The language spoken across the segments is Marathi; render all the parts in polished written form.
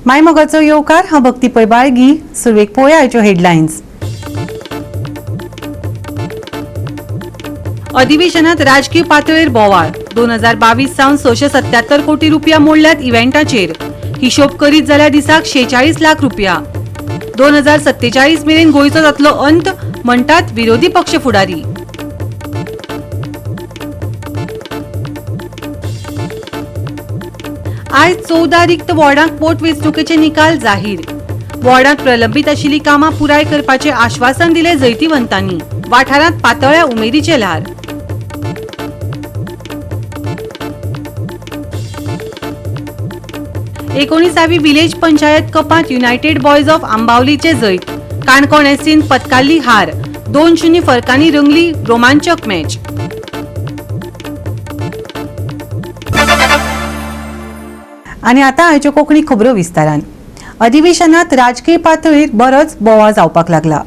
मायमोगाचो येवकार हांव भक्ती पै बाळगी. सुरवेक पळोवया आयच्यो हेडलायन्स. अधिवेशनात राजकीय पातळीर बोवाळ. 2022 सावन 677 कोटी रुपया मोडल्यात इव्हेंटाचेर. हिशोब करीत जाल्यार दिसाक 46 लाख रुपया. 2047 मेरेन गोंयचो जातलो अंत, म्हणटात विरोधी पक्ष फुडारी. आयज 14 रिक्त वॉर्डांक पोटवेंचणुकेचे निकाल जाहीर. वॉर्डांत प्रलंबीत आशिल्लीं कामां पुराय करपाचें आश्वासन दिलें जैतिवंतांनी. वाठारांत पातळ्या उमेदीचे ल्हार. एकोणिसावी विलेज पंचायत कपांत युनायटेड बॉयज ऑफ आंबावलीचे जैत. काणकोण एसीन पत्कारली हार. 2-0 फरकांनी रंगली रोमांचक मॅच. आनी आतां आयच्यो कोंकणी खबरो विस्तारान. अधिवेशनात राजकीय पातळीर बरोच बोवाळ जावपाक लागला.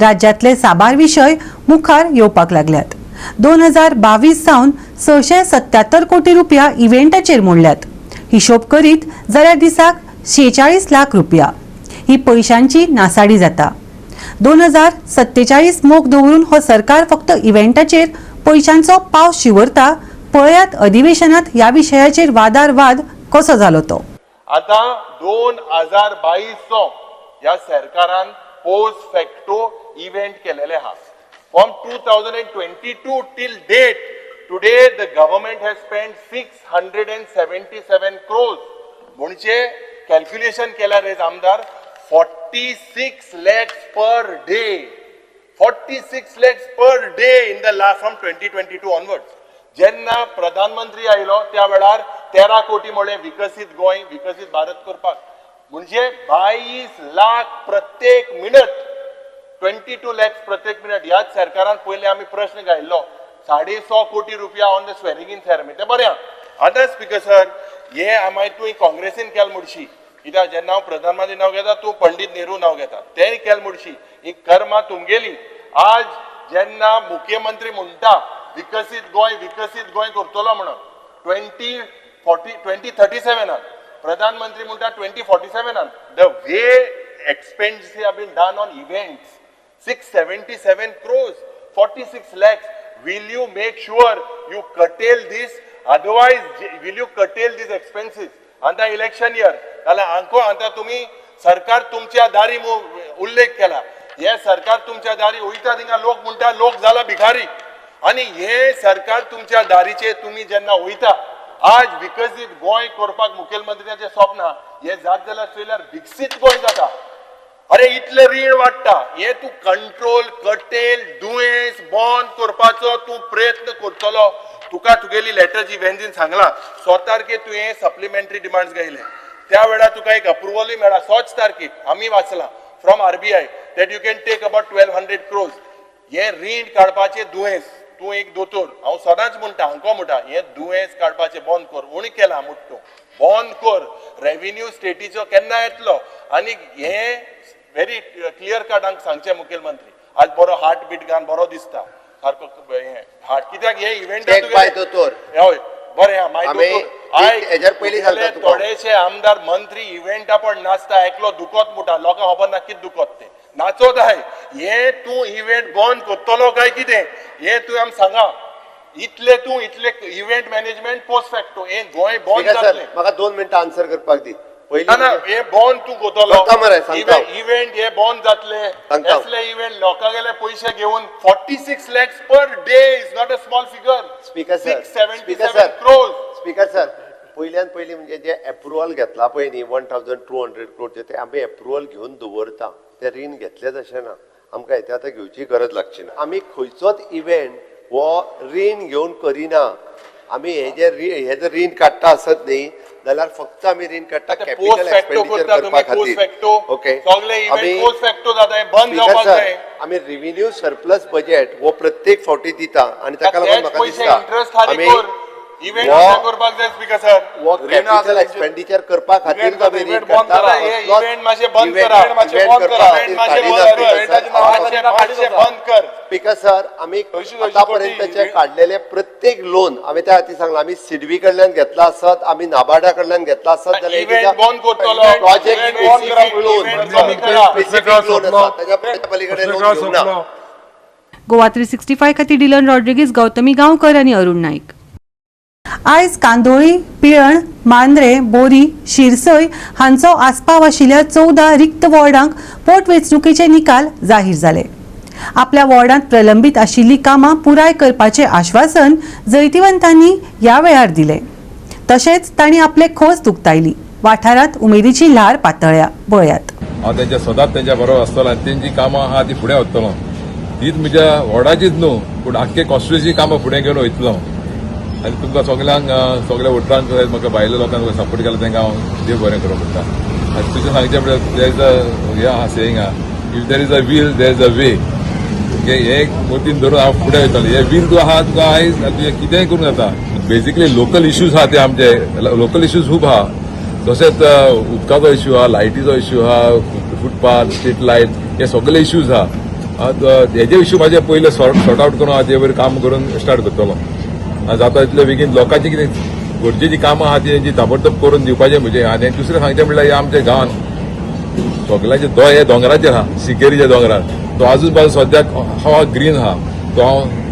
राज्यांतले साबार विशय मुखार येवपाक लागल्यात. 2022 सावन 677 कोटी रुपया इव्हेंटाचेर मोडल्यात. हिशोब करीत जाल्यार दिसाक 46 लाख रुपया. ही पयशांची नासाडी जाता. 2047 मोग दवरून हो सरकार फक्त इव्हेंटाचेर पयशांचो पावस शिवरता. पळयात अधिवेशनात ह्या विशयाचेर वादार वाद कसो जालो तो. आता 2022 ह्या सरकारान पोस्ट फॅक्टो इव्हेंट केलेले आहा. From 2022 till date today the government has spend 677 crores. म्हणजे कॅल्क्युलेशन केल्यार रे आमदार 46 lakhs per day. 46 lakhs per day in the last from 2022 onwards. जेन्ना प्रधानमंत्री आयलो त्या वेळार 13 कोटी म्हळे विकसित गोंय विकसित भारत करपाक. म्हणजे 22 लाख प्रत्येक मिनट. 22 lakhs प्रत्येक मिनट. ह्याच सरकारान पयले आमी प्रश्न घायल्लो 150 कोटी रुपया on the swearing in ceremony. ते बरें. आतां स्पीकर सर हे मागीर तूं काँग्रेसीन केल म्हणशी. कित्याक जेन्ना हांव प्रधानमंत्री नांव घेता तूं पंडीत नेहरू नांव घेता. तें केल म्हणशी. ही कर्मां तुमगेली. आज जेन्ना मुख्यमंत्री म्हणटा विकसित गोंय करतलो म्हणून 2037 प्रधानमंत्री म्हणटा 2047. The way expenses have been done on events, 677 crores, 46 lakhs. Will you make sure you curtail this? Otherwise, will you curtail these expenses? आता इलेक्शन इयर जाल्यार हांको आता तुम्ही सरकार तुमच्या दारी उल्लेख केला. हे सरकार तुमच्या दारी वयता थिंगा लोक म्हणटा लोक जाला भिकारी. आणि हे सरकार तुमच्या दारीचे तुम्ही जेन्ना वयता आज विकसित गोंय करपाक मुखेलमंत्र्याचे स्वप्न हे जात जाल्यार चोयल्यार विकसित गोंय जाता. अरे इतले रीण वाडटा हे तू कंट्रोल कटेल दुयेंस बंद करपाचो तू प्रयत्न करतलो. तुका तुगेली लेटरची वेंजीन सांगला 6 तारखेक तुवें सप्लिमेंटरी डिमांड्स घायले. त्या वेळार तुका एक अप्रुवलूय मेळ्ळा 6 तारखेक. आमी वाचला from RBI that you can take about 1200 crores. हे रीण काडपाचे दुयेंस तू एक दोतोर हांव सदांच म्हणटा हांको म्हणटा हे दुयेंस काडपाचे बंद कर. उणी केला मुट्टो बंद कर. रेव्हेन्यू स्टेटीचो केन्ना येतलो. आणि हे व्हेरी क्लियर कट हांगा सांगचे मुखेलमंत्री. आज बरो हार्ट बीट घान बरो दिसता सारको हार्ट. कित्याक हे इव्हेंट हय बरें थोडेशे आमदार मंत्री इव्हेंटा पण नाचता एकलो दुखत मुटा लोकांक खबर ना कितें दुखत ते नाचत आहे. हे तू इव्हेंट बंद करतलो काय कितें हे तू आमकां सांगा. इतले इव्हेंट मॅनेजमेंट पोस्ट फॅक्टो हे गोंय बंद जातलें. म्हाका 2 मिनटां आन्सर करपाक दी. ना हे बंद तू करतलो इव्हेंट हे बंद जातले. असले इव्हेंट लोकांगेले पयशे घेऊन 46 lakhs per day is not a small figure. Speaker sir 677 crores. Speaker sir पयल्यान पयली म्हणजे जे अप्रुवल घेतला पळय न्ही 1200 crores ते आमी अप्रुवल घेवन दवरता. ते रीण घेतलेच अशें ना. आमकां हें आतां घेवची गरज लागची ना. आमी खंयचोच इव्हेंट हो रीण घेवन करिना. आमी हे जर रीण काडटा आसत न्ही जाल्यार फक्त आमी रीण काडटा कॅपिटल एक्सपेंडिचर करपा खातीर. ओके आमी रेव्हेन्यू सरप्लस बजेट हो प्रत्येक फावटी दिता आणि ताका लागून म्हाका दिसता आमी कॅपिटल एक्सपेंडिचर करपा खातीर आमी रीण काडटा. स्पीकर सर आमी आतापर्यंतचे काडलेले प्रत्येक प्रत्येक लोन आम्ही त्या खातीर सांगला आम्ही सिडबी कडल्यान घेतला आसत आम्ही नाबार्डा कडल्यान घेतला आसत Event bond करतलो. प्रोजेक्ट Event bond करा. लोन Event bond करा. स्पेसिफिक लोन आसा त्याच्या पलीकडे लोन घेवंक ना. गोवा 365 खातीर डिलन रॉड्रिगीज, गौतमी गांवकर आनी अरुण नाईक. आयज कांदोळी, पिळण, मांद्रे, बोरी, शिरसय हांचो आस्पाव आशिल्ल्या 14 रिक्त वॉर्डांक पोटवेंचणुकेचे निकाल जाहीर जाले. आपल्या वॉर्डांत प्रलंबीत आशिल्लीं कामां पुराय करपाचें आश्वासन जैतिवंतांनी ह्या वेळार दिलें. तशेंच तांणी आपले खोस दुखतायली. वाठारांत उमेदीची ल्हार पातळ्या. पळयात. हांव तेंच्या सदांच तेंच्या बरोबर आसतलो आनी तेंची कामां आहा ती फुडें वतलो. तीच म्हज्या वॉर्डाचीच न्हू पूण आख्खे कॉन्स्टिट्युएन्सी कामां फुडें घेवन वयतलो. आनी तुमकां सगळ्यांक सगळ्या वोटरांक म्हाका भायल्या लोकांक सपोर्ट केला तांकां हांव देव बरें करूं म्हणटा. आनी तुजें सांगचे म्हळ्यार देर इज अ हें आहा सेयींग आहा, if there is a will there is a way. Okay, हे मोतीन धरून हांव फुडें वयतलो. हे वील तूं आहा तुका आयज तुजें कितेंय करूंक जाता. बेसिकली लोकल इश्यूज आहा ते आमचे लोकल इश्यूज खूब आहा. तशेंच उदकाचो इश्यू आहा, लायटीचो इश्यू आहा, फुटपाथ, स्ट्रीट लायट, हे सगळे इश्यूज आहा. हेजे इश्यू म्हाजे पयले सॉर्ट आउट करून हांव ते काम करून स्टार्ट करतलो. जाता तितले बेगीन लोकांची कितें गरजेची कामां आहा ती ताबडतोब करून दिवपाचें म्हजें. आनी दुसरें सांगचें म्हणल्यार हे आमच्या गांवांत सगळ्यांचे हे दोंगराचेर आहा, सिकेरीच्या दोंगरार तो आजून बाजू सद्याक हवा ग्रीन आहा. तो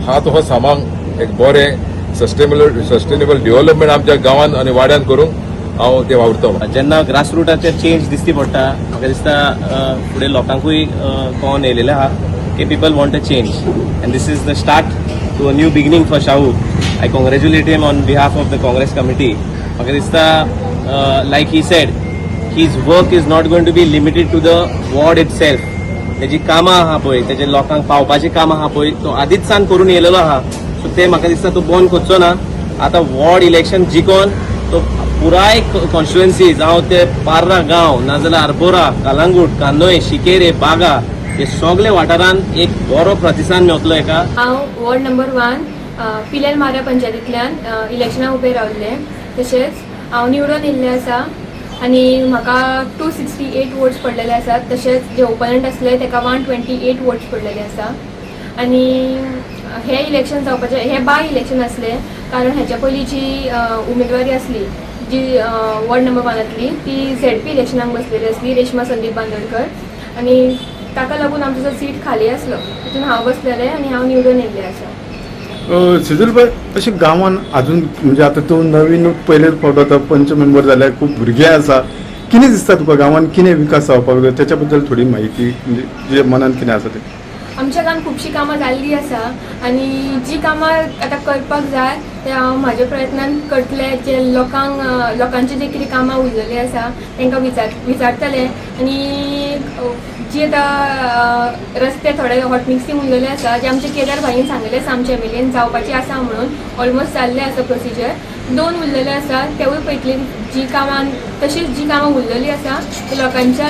हांव तो सामांक एक बरें सस्टेनेबल डेव्हलपमेंट आमच्या गांवांत आनी वाड्यान करूंक हांव ते वावुरतलो. जेन्ना ग्रासरूटाचेर चेंज दिसती पडटा म्हाका दिसता फुडें लोकांकूय कळोन येयलेलें आहा की people want a change and this is the start to a new beginning for Shahu. I congratulate him on behalf of the Congress committee. म्हाका दिसता like he said his work is not going to be limited to the ward itself. तेजी कामां आहा पळय, तेजे लोकांक पावपाची कामां आहा पळय, तो आदींच सान करून येयलेलो आहा. सो ते म्हाका दिसता तो बंद करचो ना. आतां वॉर्ड इलेक्शन जिखोन तो पुराय कॉन्स्टिट्युएन्सी जावं ते पार्रा गांव नाजाल्यार आर्बोरा, कालांगूट, कांदोळे, शिकेरे, बागा हे सगळे वाठारांत एक बरो प्रतिसाद मेळटलो हेका. हांव वॉर्ड नंबर 1 पिलेल माऱ्या पंचायतींतल्यान इलेक्शनाक उबें रावल्लें. तशेंच हांव निवडून येयल्लें आसा आनी म्हाका 268 वोट्स पडलेले आसात. तशेंच जे ओपोनंट आसले ताका 128 वोट्स पडलेले आसा. आनी हे इलेक्शन जावपाचें हे बाय इलेक्शन आसलें कारण हेच्या पयलीं जी उमेदवारी आसली जी वॉर्ड नंबर 1तली ती ZP इलेक्शनाक बसलेली आसली, रेश्मा संदीप बांदोडकर. आनी ताका लागून आमचो जो सीट खाली आसलो तितून हांव बसलेलें आनी हांव निवडून येयल्लें आसा. सिजलभाई अशें गांवांत अजून म्हणजे आतां तूं नवीन पयलेच फावट आतां पंच मेंबर जाल्यार खूब भुरगे आसा. कितें दिसता तुका गांवांत कितें विकास जावपाक जाय त्याच्या बद्दल थोडी म्हायती म्हणजे जे मनान कितें आसा तें. आमच्या गांवांत खुबशीं कामां जाल्लीं आसा आनी जी कामां आतां करपाक जाय ते हांव म्हाज्या प्रयत्नान करतले. जे लोकांचे जे कितें कामां उरलेलीं आसा तांकां विचारतले. आनी जी आतां रस्ते थोडे हॉट मिक्सिंग उरलेले आसा जे आमचे केदार भाईन सांगलेले आसा आमच्या एमएलएन जावपाची आसा म्हणून ऑलमोस्ट जाल्ले आसा प्रोसिजर. 2 उरलेले आसा तेवूय पयतली जी कामां तशीच जी कामां उरलेली आसा ती लोकांच्या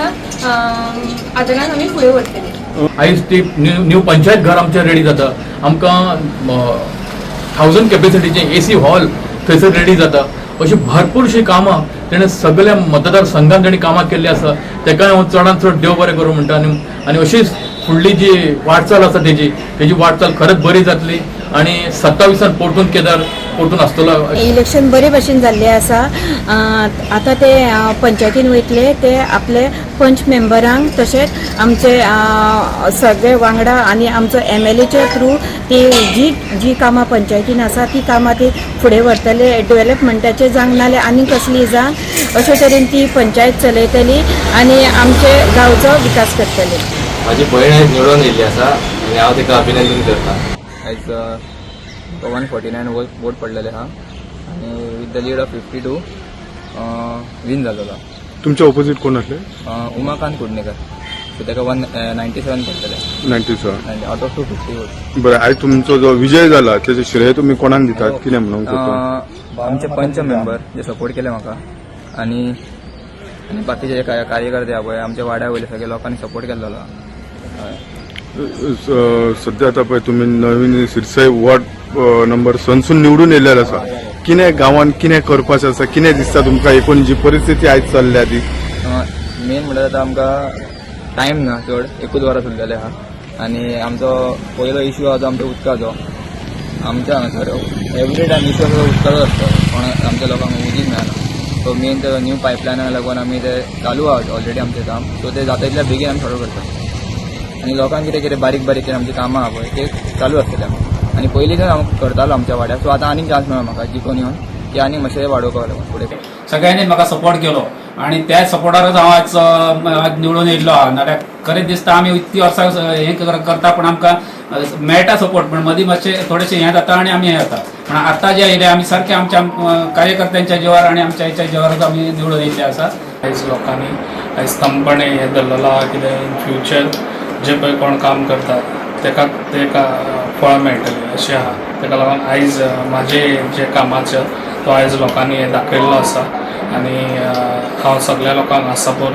आदारान आमी फुडें व्हरतली. आयज ती न्यू पंचायत घर आमचें रेडी जाता. आमकां 1000 कॅपेसिटीचे AC हॉल थंयसर रेडी जाता. अशी भरपूरशीं कामां तेणें सगळ्या मतदारसंघान तेणी कामां केल्ली आसा. तेका हांव चडांत चड देव बरें करूं म्हणटा. आनी अशीच फुडली जी वाटचाल आसा तेजी वाटचाल खरेंच बरी जातली आनी 27 परतून केदार परतून आसतलो. इलेक्शन बरे भशेन जाल्लें आसा. आतां ते पंचायतीन वयतले ते आपले पंच मेंबरांक तशेंच आमचे सगळे वांगडा आनी आमचो MLAच्या थ्रू ती जी कामां पंचायतीन आसा ती कामां ती फुडें व्हरतले. डेव्हलपमेंटाचे जावं नाल्यार आनी कसली जावं अशे तरेन ती पंचायत चलयतली आनी आमचे गांवचो विकास करतली. माझी भयण आयज निवडून येयल्ली आसा आनी हांव तिका अभिनंदन करता. आयज 149 वोट पडलेले आहा आनी with the lead of 52 win जालेलो. तुमच्या ऑपोजीट कोण आसले? उमाकांत कुडणेकर. सो ताका 197 पडलेले. 97 आउट ऑफ 250 वोट. बरं, आयज तुमचो जो विजय जाला त्याचे श्रेय तुम्ही कोणाक दितात? कितें म्हणून? आमचे पंच मेंबर जे सपोर्ट केले म्हाका आनी बाकीचे जे कार्यकर्ते आहा पळय आमच्या वाड्या वयले सगळे लोकांनी सपोर्ट केल्लो. सध्या आता पळय तुम्ही नवीन सिरसय वॉर्ड नंबर सनसून निवडून येयलेले आसा. कितें गांवांत कितें करपाचें आसा? कितें दिसता तुमकां एकूण जी परिस्थिती आयज चल्ल्या ती? मेन म्हणल्यार आतां आमकां टायम ना चड, 1 वरां उरलेले आहा आनी आमचो पयलो इश्यू आहा तो आमच्या उदकाचो. आमच्या हांगासर एवरी टायम विसव उदकाचो आसता पण आमच्या लोकांक उदीक मेळना सो मेन ते न्यू पायपलायनाक लागून आमी ते चालू आहा ऑलरेडी आमचें काम सो ते जाता तितल्या बेगीन आमी सोडो करता आनी लोकांक कितें कितें बारीक बारीक आमची कामां आहा पळय ते चालू आसतले आनी पयलींच्यान हांव करतालो आमच्या वाड्यार सो आतां आनीक चान्स मेळ्ळो म्हाका जिखून येवन की आनीक मातशें वाडोवपाक लागून फुडें सगळ्यांनी म्हाका सपोर्ट केलो आणि त्या सपोर्टारच हांव आज निवडून येयल्लो आहा नाल्यार खरें दिसता आमी इतकी वर्सां हें करता पण आमकां मेळटा सपोर्ट पण मदीं मातशें थोडेशें हें जाता आनी आमी हें जाता पण आतां जे येयले आमी सारके आमच्या कार्यकर्त्यांच्या जिवार आनी आमच्या हेच्या जिवारच आमी निवडून येयल्ले आसा आयज लोकांनी आयज खंतपणे हें धरलेलो आहा कितें इन फ्युचर जे पळय कोण काम करतात तेका फळां मेळटलीं अशें आहा तेका लागून आयज म्हाजें जे कामाचो तो आयज लोकांनी हे दाखयल्लो आसा आनी हांव सगळ्या लोकांक आसापूर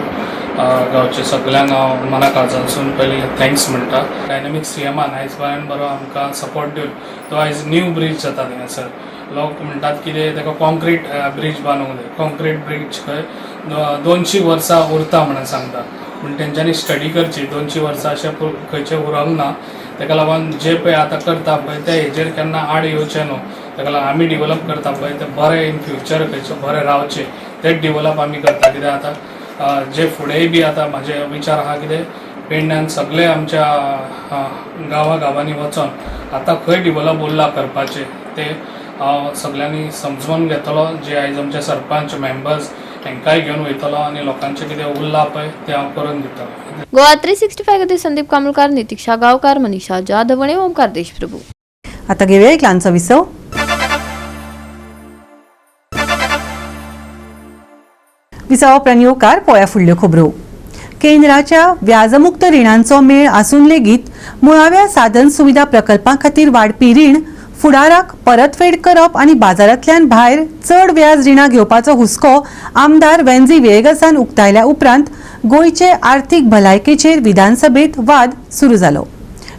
गांवच्या सगळ्यांक हांव मना काळजासून पयलीं थँक्स म्हणटा डायनॅमीक सीएमान आयज बऱ्यान बरो आमकां सपोर्ट दिवन तो आयज न्यू ब्रीज जाता थिंगासर लोक म्हणटात कितें ताका कॉन्क्रीट ब्रीज बांदूंक जाय कॉन्क्रीट ब्रीज खंय 200 वर्सां उरता म्हणून सांगता पूण तेंच्यांनी स्टडी करची 200 वर्सां अशें खंयचें उरोंक ना तेका लागून जे पळय आतां करता पळय ते हेजेर केन्ना आड येवचें न्हू तेका लागून आमी डिवेलप करता पळय ते बरें इन फ्युचर खंयचें बरें रावचें तें डिवेलप आमी करता कित्याक आतां जे फुडेंय बी आतां म्हाजे विचार आहा कितें पेडण्यान सगळे आमच्या गांवांनी वचोन आतां खंय डिवेलप उरला करपाचें तें हांव सगळ्यांनी समजून घेतलो जे आयज आमचे सरपंच मेंबर्स तांकांय घेवन वयतलो आनी लोकांचें कितें उरलां पळय तें हांव करून दितलो गोवा 365 खातीर संदीप कामलकार नितीक्षा गांवकार मनीषा जाधव आनी ओमकार देशप्रभू आता घेऊया एक ल्हानसो विसव विसवाउपरांत येवकार पळोवया फुडल्यो खबरो केंद्राच्या व्याजमुक्त रिणांचो मेळ आसून लेगीत मुळाव्या साधन सुविधा प्रकल्पां खातीर वाडपी रीण फुडाराक परतफेड करप आनी बाजारांतल्यान भायर चड व्याज रिणां घेवपाचो हुस्को आमदार वेंजी वेगसान उक्तायल्या उपरांत गोंयचे आर्थीक भलायकेचेर विधानसभेत वाद सुरू जालो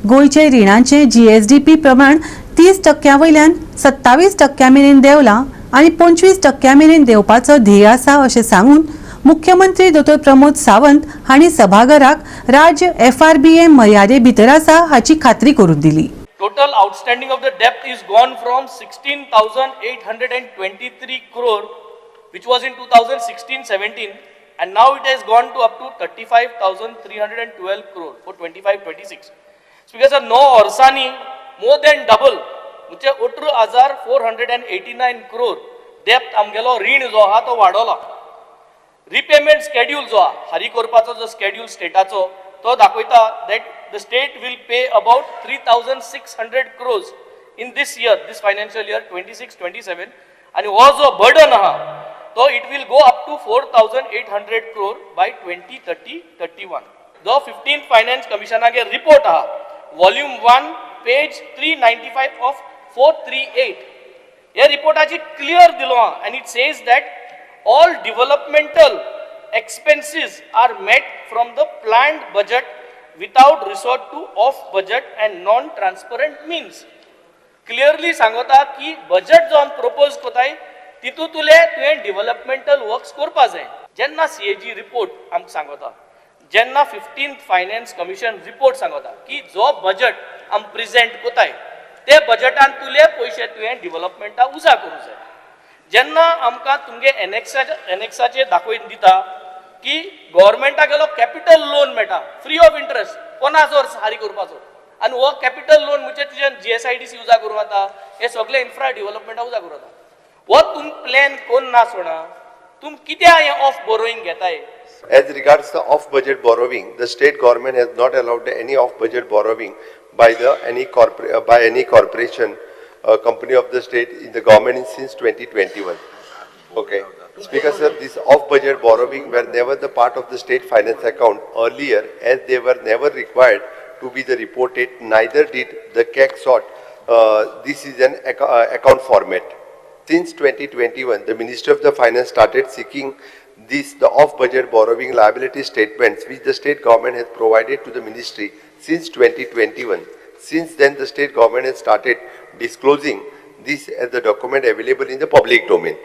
गोंयचे रिणांचे जीएसडीपी प्रमाण 30% वयल्यान 27% मेरेन देंवलां आनी 25% मेरेन देंवपाचो ध्येय आसा अशें सांगून मुख्यमंत्री डॉ प्रमोद सावंत हांणी सभाघराक राज्य FRBM मर्यादे भितर आसा हाची खात्री करून दिली. Total outstanding of the debt is gone from 16,823 crore, which was in 2016-17, and now it has gone to up to 35,312 crore for 25-26. Because of no orsani, more than double, म्हणजे 18,489 crore debt आमगेलो रीण जो आहा तो वाडोला. रिपेमेंट स्केड्यूल जो आहा, हारी करपाचो जो स्केड्यूल स्टेटाचो तो दाखयता that the state will pay about 3,600 crores in this year, this financial year 26-27, and हो जो burden आहा तो it will go up to 4,800 crore by 2030-31. जो 15th Finance Commissionaगे report आहा, volume 1, page 395 of 438. या रिपोर्टाची क्लियर दिलो आहा, and it says that all developmental expenses are met from the planned budget without resort to off budget and non-transparent means. Clearly सांगता की budget जो हम propose कोताय तितू तुले तुवें developmental works करपा जाय. जेन्ना CAG report आम सांगता, जेन्ना 15th Finance Commission report सांगता की जो budget आम present कोताय ते budgetan तुले पैसे तुवें developmenta उजा करू जाय. जेन्ना आमकां तुमगे एनेक्साचे दाखोवन दिता की गव्हर्मेंटाक गेलो कॅपिटल लोन मेळटा फ्री ऑफ इंटरेस्ट 50 वर्स हारी करपाचो आनी हो कॅपिटल लोन म्हणजे तुजें GSIDC उजा करूं जाता हे सगळे इन्फ्रा डेव्हलपमेंटा उजा करूं जाता हो तुम प्लॅन कोण ना सोडा तुम कित्या हे ऑफ बोरोईंग घेताय. As regards the off-budget borrowing, the state government has not allowed any off-budget borrowing by any corporation, company of the state in the government since 2021. Okay. Speaker sir, this off-budget borrowing were never the part of the state finance account earlier, as they were never required to be the reported. Neither did the CAC sought. This is an account format. Since 2021, the Ministry of the Finance started seeking the off-budget borrowing liability statements, which the state government has provided to the ministry since 2021. Since then, the state government has started disclosing this as the document available in the public domain.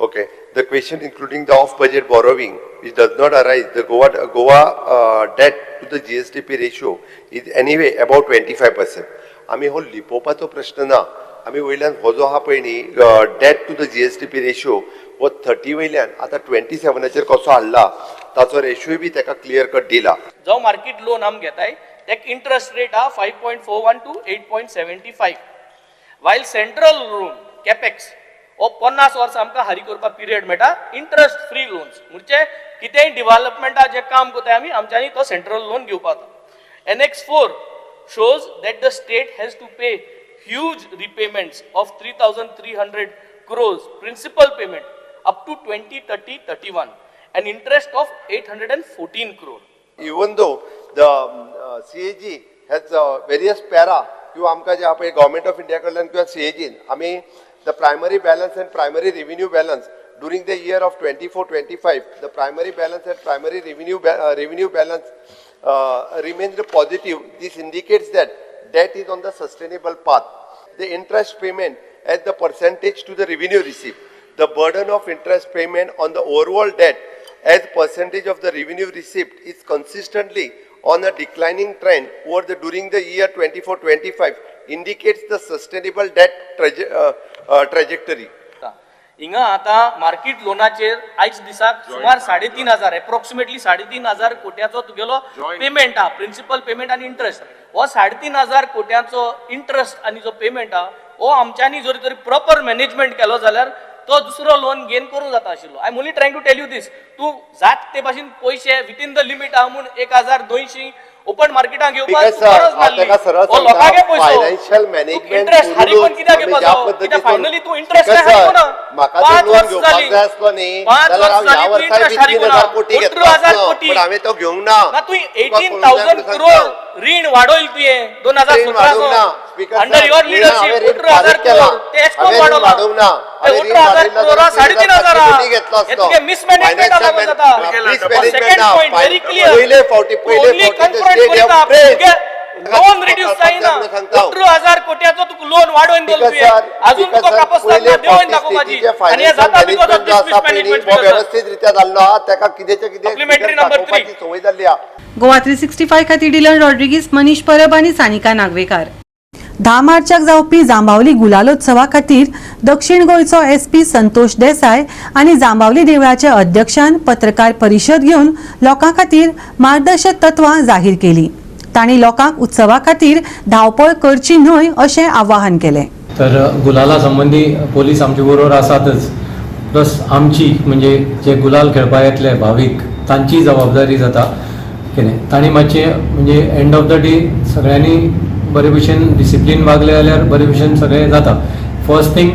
Okay. The question including the off-budget borrowing, which does not arise, the Goa debt to the GSDP ratio is anyway about 25%. आमी हो लिपोवपाचो प्रश्न ना आमी वयल्यान हो जो आहा पळय न्ही debt to the GSDP ratio वो 30 वयल्यान आतां 27चेर कसो हाडला ताचो रेशियोय बी ताका क्लियर कट दिला. जो मार्केट लोन आमी घेताय तेका इंटरेस्ट रेट हा 5.41 to 8.75 वायल सेंट्रल लोन कॅपेक्स हो 50 वर्सां आमकां हारी करपाक पिरियड मेळटा इंटरेस्ट फ्री लोन्स म्हणजे कितेंय डेव्हलपमेंटा जे काम करताय आमी आमच्यांनी तो सेंट्रल लोन घेवपाक. Annex 4 shows that the state has to pay huge repayments of 3,300 crores principal payment up to 2030-31 and interest of 814 crore. Even though the CAG has various para किंवा आमकां जे आपण गव्हर्नमेंट ऑफ इंडिया कडल्यान किंवा CAG आमी the primary balance and primary revenue balance during the year of 24-25 the primary balance and primary revenue balance remains positive. This indicates that debt is on the sustainable path. The interest payment as the percentage to the revenue received. The burden of interest payment on the overall debt as percentage of the revenue received is consistently on a declining trend over the during the year 24-25 indicates the sustainable debt trajectory. हिंगा आता मार्केट लोनाचेर आयज दिसाक सुमार 3,500 एप्रोक्सिमेटली 3,500 कोट्याचो तुगेलो पेमेंट हा प्रिन्सिपल पेमेंट आनी इंटरेस्ट हो 3,500 कोट्याचो इंटरेस्ट आनी जो पेमेंट हा हो आमच्यांनी जर तरी प्रॉपर मॅनेजमेंट केलो जाल्यार तो दुसरो लोन गेन करूं जाता आशिल्लो. I am only trying to tell you this तूं जात ते भाशेन पयशे विथीन द लिमीट हा म्हूण 1,200 ओपन मार्केटाक घेवपाक गरज नासली. हो लोकांगे पयसो फायनान्शियल मॅनेजमेंट इंटरेस्ट हारी पण कित्याक घेवपाचो कित्याक फायनली तूं इंटरेस्ट हारी ना म्हाका जर लोन घेवपाक जाय आसलो न्ही जाल्यार हांव ह्या वर्सा 3,000 कोटी घेतलो आसलो पण हांवें तो घेवंक ना. तूं 18,000 करोड रीण वाडोयल तुवें 2017 अंडर युअर लिडरशिप 18,000 करोड ते एक्सपोर्ट वाडोवला. 18,000 करोड 3,500 तुगे मिसमॅनेजमेंट लागून जाता. Second point very clear only confront करता तुगे लोन रिड्यूस जायना 18,000 कोट्याचो तुका लोन वाडोवन दिलो तुवें अजून तुका कापस्ताना देवून दाखोवपाची आनी हे जाता बिकॉज ऑफ दिस मिसमॅनेजमेंट व्यवस्थित रित्या जाल्लो आहा ताका कितेंचे कितें सप्लिमेंटरी नंबर 3 संवय जाल्ली आहा. गोवा 365 खातीर डिलन रॉड्रिगीस, मनीष परब आनी सानिका नागवेकार. 10 मार्चाक जावपी जांबावली गुलालोत्सवा खातीर दक्षिण गोंयचो SP संतोष देसाय आनी जांबावली देवळाचे अध्यक्षान पत्रकार परिशद घेवन लोकां खातीर मार्गदर्शक तत्वां जाहीर केली. तांणी लोकांक उत्सवा खातीर धांवपळ करची न्हय अशें आवाहन केलें. तर गुलाला संबंधी पोलीस आमचे बरोबर आसातच प्लस आमची म्हणजे जे गुलाल खेळपा येतले भावीक तांची जबाबदारी जाता कितें तांणी मातशें म्हणजे एंड ऑफ द डे सगळ्यांनी बरे भशेन डिसिप्लीन वागले जाल्यार बरे भशेन सगळें जाता. फर्स्ट थिंग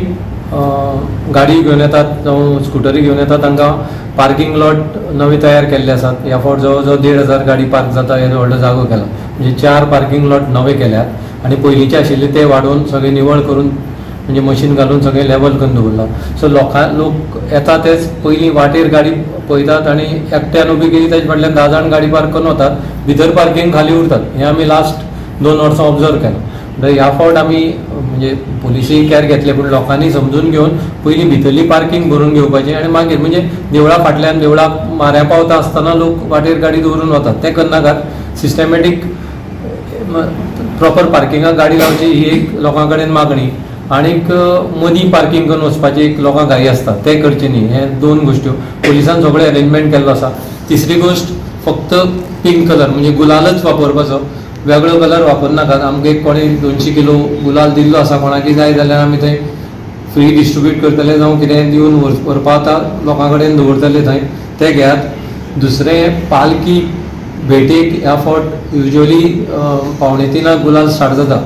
गाडी घेवन येतात जावं स्कुटरी घेवन येतात तांकां पार्किंग लॉट नवे तयार केल्ले आसात. ह्या फावट जवळ जवळ 1,500 गाडी पार्क जाता येदो व्हडलो जागो केला म्हणजे 4 पार्किंग लॉट नवे केल्यात आनी पयलींचे आशिल्ले ते वाडोवन सगळे निवळ करून म्हणजे मशीन घालून सगळे लेवल करून दवरला. सो लोक येता तेच पयलीं वाटेर गाडी पळयतात आनी एकट्यान उबी केली ताचे फाटल्यान 10 जाण गाडी पार्क करून वतात. भितर पार्किंग खाली उरतात. हें आमी लास्ट 2 वर्सां ऑब्जर्व केलां. म्हणटकीर ह्या फावट आमी म्हणजे पुलिशेय कॅर घेतले पूण लोकांनी समजून घेवन पयलीं भितरली पार्किंग भरून घेवपाची आनी मागीर म्हणजे देवळा फाटल्यान देवळाक म्हाऱ्या पावता आसतना लोक वाटेर गाडी दवरून वतात ते करनाकात. सिस्टमॅटीक प्रॉपर पार्किंगाक गाडी लावची ही एक लोकां कडेन मागणी आनीक मदीं पार्किंग करून वचपाची एक लोकांक घाई आसता ते करचे न्ही. हे 2 गोश्ट्यो पुलिसान सगळें अरेंजमेंट केल्लो आसा. तिसरी गोश्ट फक्त पिंक कलर म्हणजे गुलालच वापरपाचो वेगळो कलर वापरनाकात. आमकां एक कोणी 200 किलो गुलाल दिल्लो आसा कोणाकी जाय जाल्यार आमी थंय फ्री डिस्ट्रिब्यूट करतले जावं कितें दिवन व्हरपा आतां लोकां कडेन दवरतले थंय ते घेयात. दुसरें पालकी भेटेक ह्या फावट युजली 2:45 गुलाल स्टार्ट जाता.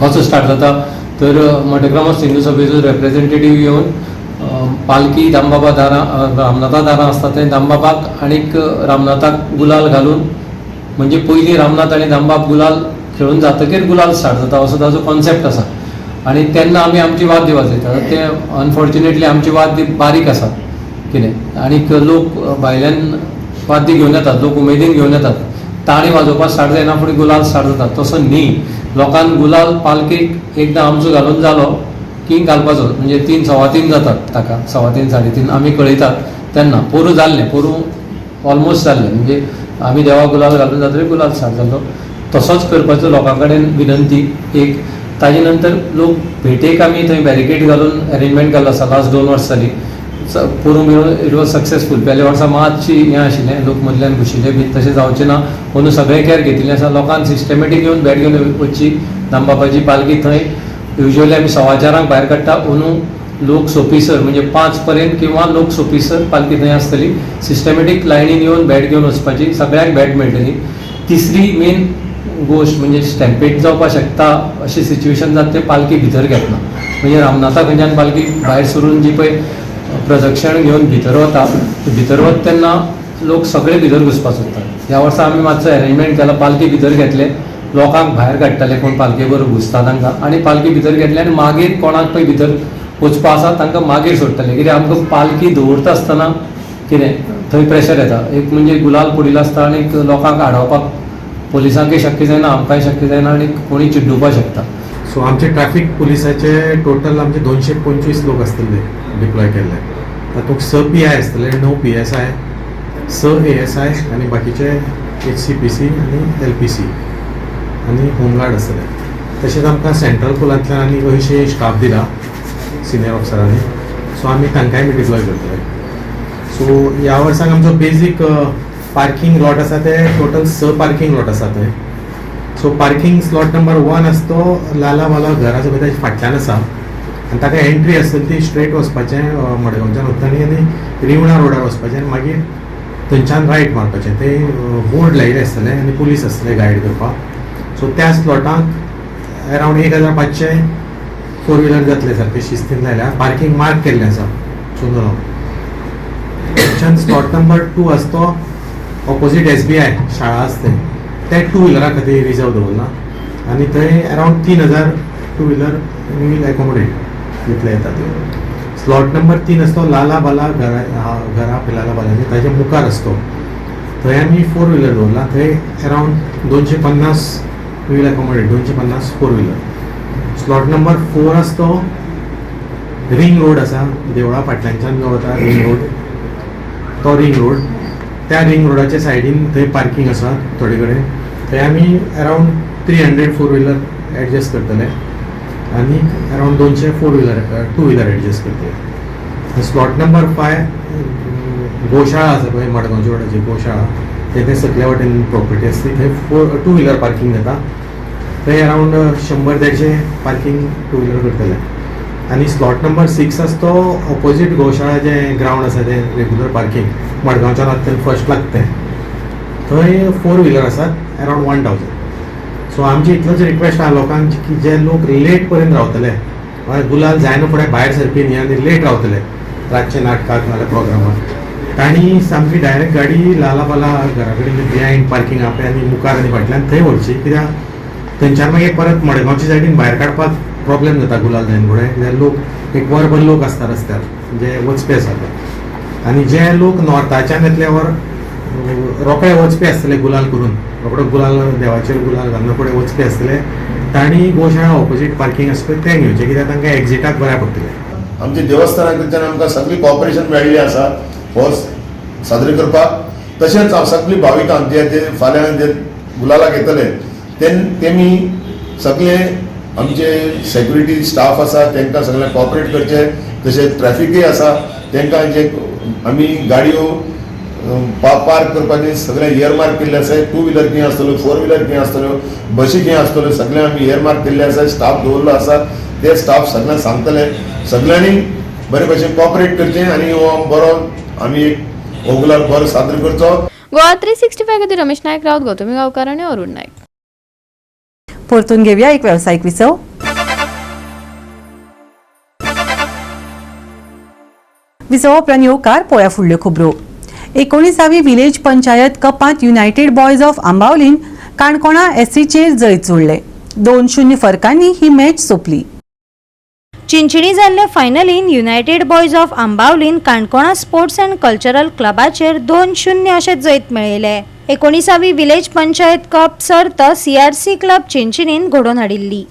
कसो स्टार्ट जाता तर मठक्रम सिंधू सभेचो रिप्रेझेंटेटीव येवन पालकी दामबाबा दारां रामनाथा दारां आसता ते दामबाबाक आनीक रामनाथाक गुलाल घालून म्हणजे पयलीं रामनाथ आनी दामबाब गुलाल खेळून जातकीर गुलाल स्टार्ट जाता असो ताजो कॉन्सेप्ट आसा. आनी तेन्ना आमी आमची वाद्य वाजयतात. ते अनफॉर्च्युनेटली आमची वाद्य बारीक आसा कितें आनीक लोक भायल्यान वाद्य घेवन येतात लोक उमेदीन घेवन येतात. ताणी वाजोवपाक स्टार्ट जायना फुडें गुलाल स्टार्ट जाता. तसो न्ही. लोकांन गुलाल पालकेक एकदां आमचो घालून जालो की घालपाचो म्हणजे 3 3:15 जातात ताका 3:15 3:30 आमी कळयतात तेन्ना पोरू जाल्लें पोरू ऑलमोस्ट जाल्लें म्हणजे आमी देवा गुलाल घालून जातकीर गुलाल स्टार्ट जालो. तसोच करपाचो लोकां कडेन विनंती. एक ताजे नंतर लोक भेटेक आमी थंय बॅरिकेड घालून अरेंजमेंट केल्लो आसा लास्ट 2 वर्सां जाली पळोवंक मेळून इट वॉज सक्सेसफूल. पयल्या वर्सा मातशी हें आशिल्लें लोक मदल्यान घुशिल्ले बी तशें जावचें ना म्हणून सगळें केअर घेतिल्लें आसा. लोकांक सिस्टमॅटीक येवन बॅट घेवन वचची. दामबाबाची पालखी थंय युजली आमी 4:15 भायर काडटा अंदू लोक सोपीसर म्हणजे 5 पर्यंत किंवा लोक सोपीसर पालखी थंय आसतली. सिस्टमॅटीक लायनीन येवन बॅट घेवन वचपाची. सगळ्यांक बॅट मेळटली. तिसरी मेन गोश्ट म्हणजे स्टॅम्पेड जावपाक शकता अशें सिच्युएशन जाता तें पालखी भितर घेतना. म्हणजे रामनाथा खंयच्यान पालखी भायर सरून जी पळय प्रदक्षिण घेवन भितर वता भितर वता तेन्ना लोक सगळे भितर घुसपाक सोदतात. ह्या वर्सा आमी मातसो अरेंजमेंट केला. पालखी भितर घेतले लोकांक भायर काडटाले कोण पालखे बरोबर घुसता तांकां आनी पालखी भितर घेतले आनी मागीर कोणाक पळय भितर वचपा आसा तांकां मागीर सोडटले. कित्याक आमकां पालखी दवरता आसतना कितें थंय प्रेशर येता. एक म्हणजे गुलाल पडिल्लो आसता आनी लोकांक आडोवपाक पोलिसांकय शक्य जायना आमकांय शक्य जायना आनी कोणी चिड्डुवपाक शकता. सो आमचे ट्रॅफिक पुलिसाचे टोटल आमचे 225 लोक आसतले डिप्लॉय केल्ले. तातूंत 6 PI आसतले 9 PSI 6 ASI आनी बाकीचे HCPC आनी LPC आनी होमगार्ड आसतले. तशेंच आमकां सेंट्रल पुलांतल्यान आनी 200 स्टाफ दिला सिनियर ऑफिसरांनी. सो आमी तांकांय बी डिप्लॉय करतले. सो ह्या वर्साक आमचो बेजीक पार्किंग लॉट आसा ते टोटल 6 पार्किंग लॉट आसा थंय. सो पार्किंग स्लॉट नंबर 1 आसा तो लालावाला घराच्या भितर फाटल्यान आसा आनी ताका एंट्री आसतली ती स्ट्रेट वचपाचें मडगांवच्यान वतानी आनी रिवणा रोडार वचपाचें आनी मागीर थंयच्यान रायट मारपाचें. ते बोर्ड लायिल्ले आसतले आनी पुलीस आसतले गायड करपाक. सो त्या स्लॉटाक अरावंड 1500 4 व्हिलर जातले सारके शिस्तीन लायल्या. पार्किंग मार्क केल्लें आसा चुनो. थंयच्यान स्लॉट नंबर 2 आसा तो ऑपोजीट SBI शाळा आसता ते 2 व्हिलरा खातीर रिजर्व दवरला आनी थंय अरावंड 3000 2 व्हिलर वील एकोमोडेट जितले येता ते. स्लॉट नंबर 3 आसा तो लाला बाला घरा पिलाला बालांनी ताजे मुखार आसतो. थंय आमी 4 व्हिलर दवरला. थंय around 250 will accommodate 250 4 wheeler. Slot number 4 आसा तो रिंग रोड आसा देवळा फाटल्यानच्यान जो वता रिंग रोड तो रिंग रोड. त्या रिंग रोडाच्या सायडीन थंय पार्किंग आसा थोडे कडेन. थंय आमी अरावंड 300 4 व्हिलर एडजस्ट करतले आनी अरावंड 200 4 व्हिलर 2 व्हिलर एडजस्ट करतले. स्लॉट नंबर 5 गोशाळा आसा पळय मडगांवच्या वाड्याची गोशाळा ते सकल्या वाटेन प्रॉपर्टी आसता थंय 2 व्हिलर पार्किंग जाता. थंय अरावंड 100-150 पार्किंग 2 व्हिलर करतले. आनी स्लॉट नंबर 6 आसा तो ऑपोजीट गोशाळा जे ग्रावंड आसा ते रेग्युलर पार्किंग मडगांवच्यान आतां फर्स्ट लागता थंय 4 व्हिलर आसात अरावंड 1000. सो आमची इतलोच रिक्वेस्ट आहा लोकांक की जे लोक लेट पर्यंत रावतले गुलाल जायना फुडें भायर सरपी न्ही आनी लेट रावतले रातचे नाटकाक नाल्यार प्रोग्रामाक तांणी सामकी डायरेक्ट गाडी लालाबाला घरा कडेन बिहायंड पार्किंग आपल्या आनी मुखार आनी फाटल्यान थंय व्हरची. कित्याक थंयच्यान मागीर परत मडगांवच्या सायडीन भायर काडपाक प्रॉब्लेम जाता गुलाल जायना फुडें. कित्याक लोक एक वरभर लोक आसता रस्त्यार जे वचपी आसात आनी जे लोक नॉर्थाच्यान येतले वर रोखडे वचपी आसतले गुलाल करून रोखडो गुलाल देवाचेर गुलाल घालना फुडें वचपी आसतले तांणी गोशाळा ऑपोजीट पार्किंग आसा पळय तें घेवचें. कित्याक तांकां एक्झिटाक बऱ्या पडटलें. आमच्या देवस्थाना कडच्यान आमकां सगळी कॉपरेशन मेळिल्ली आसा हो साजरे करपाक. तशेंच सगळीं भाविकांक जे फाल्यां जे गुलालाक येतले तेमी सगळे आमचे सेक्युरिटी स्टाफ आसा तांकां सगळ्यांक कॉपरेट करचे. तशेंच ट्रॅफिकूय आसा तांकां जे आमी गाडयो पार्क करपाचे सगळे इयरमार्क केल्ले आसा. 2 व्हिलर खंय आसतल्यो 4 व्हिलर खंय आसतल्यो बसी खंय आसतल्यो सगळे आमी इयरमार्क केल्ले आसा. स्टाफ दवरलो आसा ते स्टाफ सगळ्यांक सांगतले. सगळ्यांनी बरे भशेन कॉपरेट करचें आनी हो बरो आमी एक हो गुलाल बरो साजरो करचो. गोवा 365 खातीर रमेश नायक रावत गौतमी गांवकार आनी अरुण नायक. परतून घेवया एक वेवसायीक विसव. विसव उपरांत येवकार पळोवया फुडल्यो खबरो. 19वी विलेज पंचायत कपांत युनायटेड बॉयज ऑफ आंबावलीन काणकोणा SCचेर जैत जोडले. 2-0 फरकांनी ही मॅच सोंपली. चिंचणी जाल्ले फायनलीन युनायटेड बॉयज ऑफ आंबावलीन काणकोणा स्पोर्ट्स अँड कल्चरल क्लबाचेर 2-0 अशें जैत मेळयले. 19वी विलेज पंचायत कप सर्त CRC क्लब चिंचणीन घडोवन हाडिल्ली.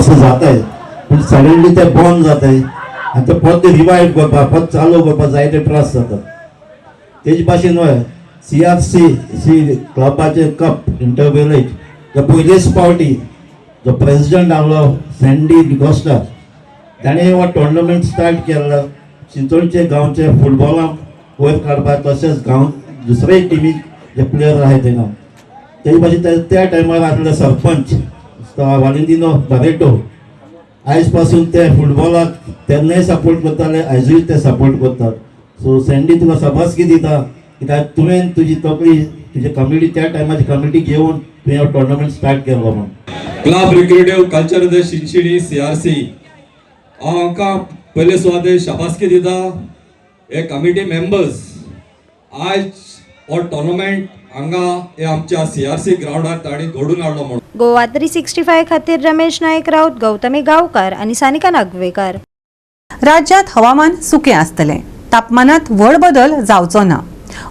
असं जात आहे पण सडनली ते बंद जात आहे आनी ते परत रिवायव करपा परत चालू करपा जायते त्रास जातात. तेज भाशेन CRC क्लबाचे कप इंटरव्हिलेज जो पयलेच फावटी जो प्रेसिडेंट आसलो सँडी डिकोस्टा ताणें हो टोर्नामेंट स्टार्ट केल्लो चिंचोणचे गांवचे फुटबॉलाक वयर काडपाक तशेंच गांव दुसऱ्याय टिमीक जे प्लेयर आहाय थिंगा तेजे भाशेन त्या टायमार आसले सरपंच वालिंदिनो बारेटो आयज पासून ते फुटबॉलाक तेन्नाय सपोर्ट करताले आयजूय ते सपोर्ट करतात. सो सँडी तुका शाबासकी दिता कित्याक तुवें तुजी तकली तुजे कम्युनिटी त्या टायमाची कम्युनिटी घेवन तुवें हो टोर्नामेंट स्टार्ट केल्लो म्हणून. क्लब रिक्रिएटिव कल्चर द चिंचिणी CRC हांकां पयले सुवातेर शाबासकी दिता. हे कमिटी मेंबर्स आयज हो टोर्नामेंट हांगा हे आमच्या CRC ग्राउंडार तांणी घडोवन हाडलो म्हणून. गोवा 365 खातीर रमेश नायक राऊत, गौतमी गांवकार आनी सानिका नागवेकर. राज्यात हवामान सुकें आसतलें. तापमानात व्हड बदल जावचो ना.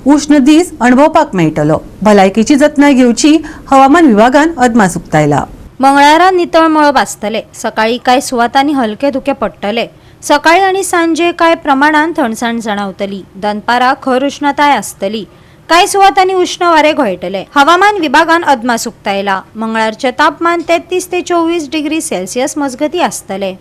उष्ण दीस अणभवपाक मेळटलो. भलायकेची जतनाय घेवची हवामान विभागान अदमास उक्तायला. मंगळारा नितळ मळब आसतले. सकाळी कांय सुवातांनी हलके धुके पडटले. सकाळी आनी सांजे कांय प्रमाणात थंडसाण जाणवतली. दनपारा खर उष्णताय आसतली. कांय सुवातांनी उष्ण वारे घोळटले. हवामान विभागान अदमास उक्तायला. मंगळारचे तापमान 33 ते 24 डिग्री सेल्सियस मजगती आसतले.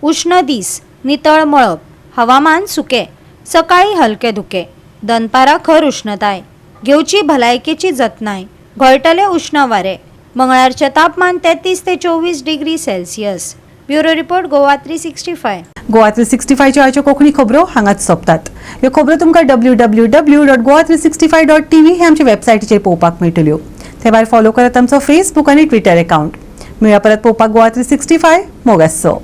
उष्ण दीस नितळ मळब. हवामान सुके. सकाळी हलके धुके. दनपारा खर उष्णताय. घेवची भलायकेची जतनाय. घोळटले उष्ण वारे. मंगळारचे तापमान 33 ते 24 degree Celsius. Bureau report Goa 365. Goa 365 च्यो आयच्यो कोंकणी खबरो हांगाच सोंपतात. ह्यो खबरो तुमकां www.goa365.tv हे आमचे वेबसायटीचेर पळोवपाक मेळटल्यो. ते भायर फॉलो करात आमचो फेसबूक आनी ट्विटर अकाउंट. मेळ्या परत पळोवपाक गोवा 365 मोगासो.